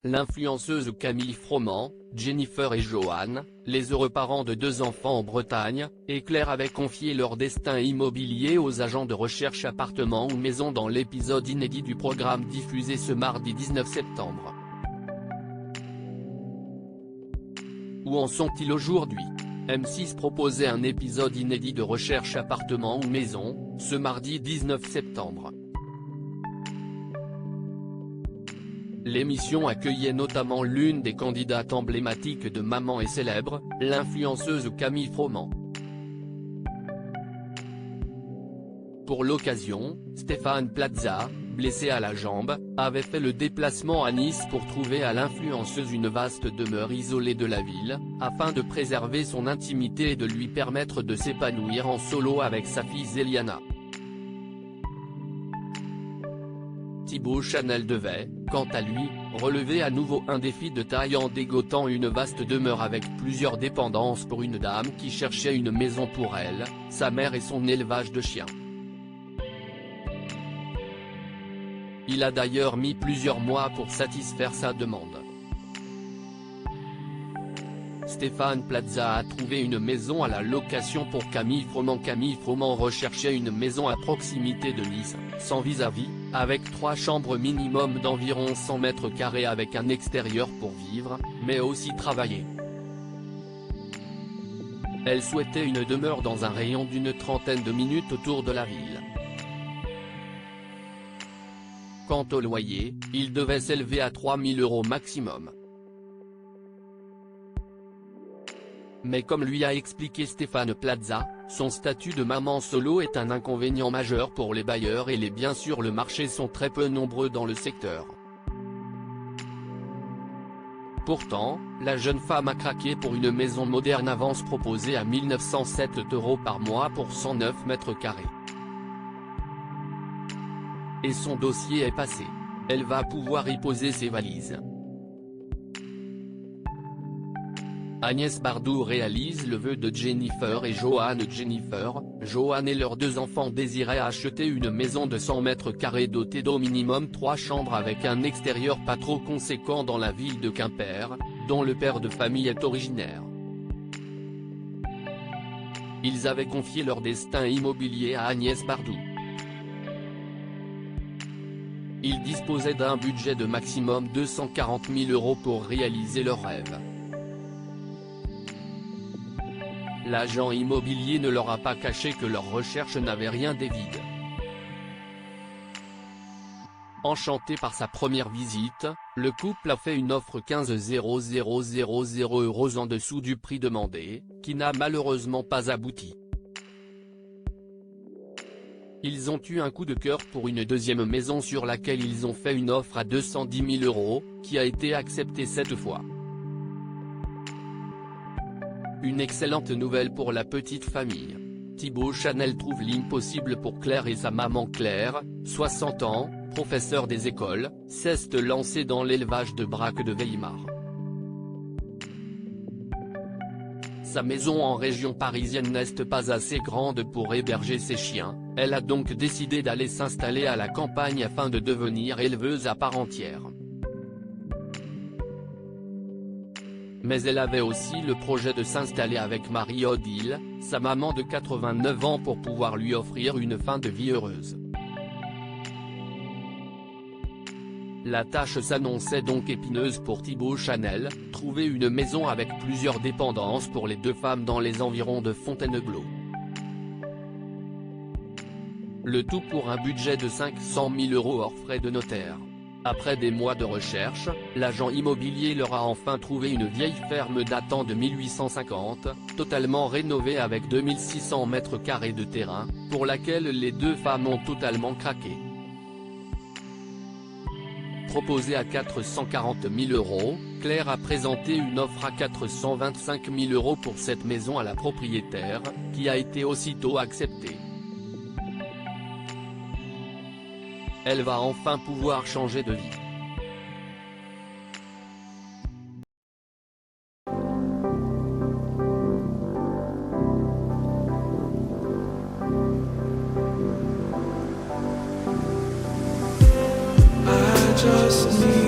L'influenceuse Camille Froment, Jennifer et Johan, les heureux parents de 2 enfants en Bretagne, et Claire avaient confié leur destin immobilier aux agents de recherche appartements ou maisons dans l'épisode inédit du programme diffusé ce mardi 19 septembre. Où en sont-ils aujourd'hui? M6 proposait un épisode inédit de recherche appartements ou maisons, ce mardi 19 septembre. L'émission accueillait notamment l'une des candidates emblématiques de Maman est célèbre, l'influenceuse Camille Froment. Pour l'occasion, Stéphane Plaza, blessé à la jambe, avait fait le déplacement à Nice pour trouver à l'influenceuse une vaste demeure isolée de la ville, afin de préserver son intimité et de lui permettre de s'épanouir en solo avec sa fille Zéliana. Thibaut Chanel devait, quant à lui, relever à nouveau un défi de taille en dégotant une vaste demeure avec plusieurs dépendances pour une dame qui cherchait une maison pour elle, sa mère et son élevage de chiens. Il a d'ailleurs mis plusieurs mois pour satisfaire sa demande. Stéphane Plaza a trouvé une maison à la location pour Camille Froment. Camille Froment recherchait une maison à proximité de Nice, sans vis-à-vis, avec 3 chambres minimum d'environ 100 mètres carrés avec un extérieur pour vivre, mais aussi travailler. Elle souhaitait une demeure dans un rayon d'une trentaine de minutes autour de la ville. Quant au loyer, il devait s'élever à 3 000 € maximum. Mais comme lui a expliqué Stéphane Plaza, son statut de maman solo est un inconvénient majeur pour les bailleurs et bien sûr le marché sont très peu nombreux dans le secteur. Pourtant, la jeune femme a craqué pour une maison moderne avance proposée à 1 907 € par mois pour 109 mètres carrés. Et son dossier est passé. Elle va pouvoir y poser ses valises. Agnès Bardou réalise le vœu de Jennifer et Johan. Johan et leurs 2 enfants désiraient acheter une maison de 100 mètres carrés dotée d'au minimum 3 chambres avec un extérieur pas trop conséquent dans la ville de Quimper, dont le père de famille est originaire. Ils avaient confié leur destin immobilier à Agnès Bardou. Ils disposaient d'un budget de maximum 240 000 € pour réaliser leur rêve. L'agent immobilier ne leur a pas caché que leurs recherches n'avaient rien d'évident. Enchanté par sa première visite, le couple a fait une offre 15 000 € en dessous du prix demandé, qui n'a malheureusement pas abouti. Ils ont eu un coup de cœur pour une deuxième maison sur laquelle ils ont fait une offre à 210 000 €, qui a été acceptée cette fois. Une excellente nouvelle pour la petite famille. Thibaut Chanel trouve l'impossible pour Claire et sa maman. Claire, 60 ans, professeure des écoles, s'est lancée dans l'élevage de braques de Weimar. Sa maison en région parisienne n'est pas assez grande pour héberger ses chiens, elle a donc décidé d'aller s'installer à la campagne afin de devenir éleveuse à part entière. Mais elle avait aussi le projet de s'installer avec Marie-Odile, sa maman de 89 ans pour pouvoir lui offrir une fin de vie heureuse. La tâche s'annonçait donc épineuse pour Thibaut Chanel, trouver une maison avec plusieurs dépendances pour les 2 femmes dans les environs de Fontainebleau. Le tout pour un budget de 500 000 € hors frais de notaire. Après des mois de recherche, l'agent immobilier leur a enfin trouvé une vieille ferme datant de 1850, totalement rénovée avec 2600 mètres carrés de terrain, pour laquelle les 2 femmes ont totalement craqué. Proposée à 440 000 €, Claire a présenté une offre à 425 000 € pour cette maison à la propriétaire, qui a été aussitôt acceptée. Elle va enfin pouvoir changer de vie. I just need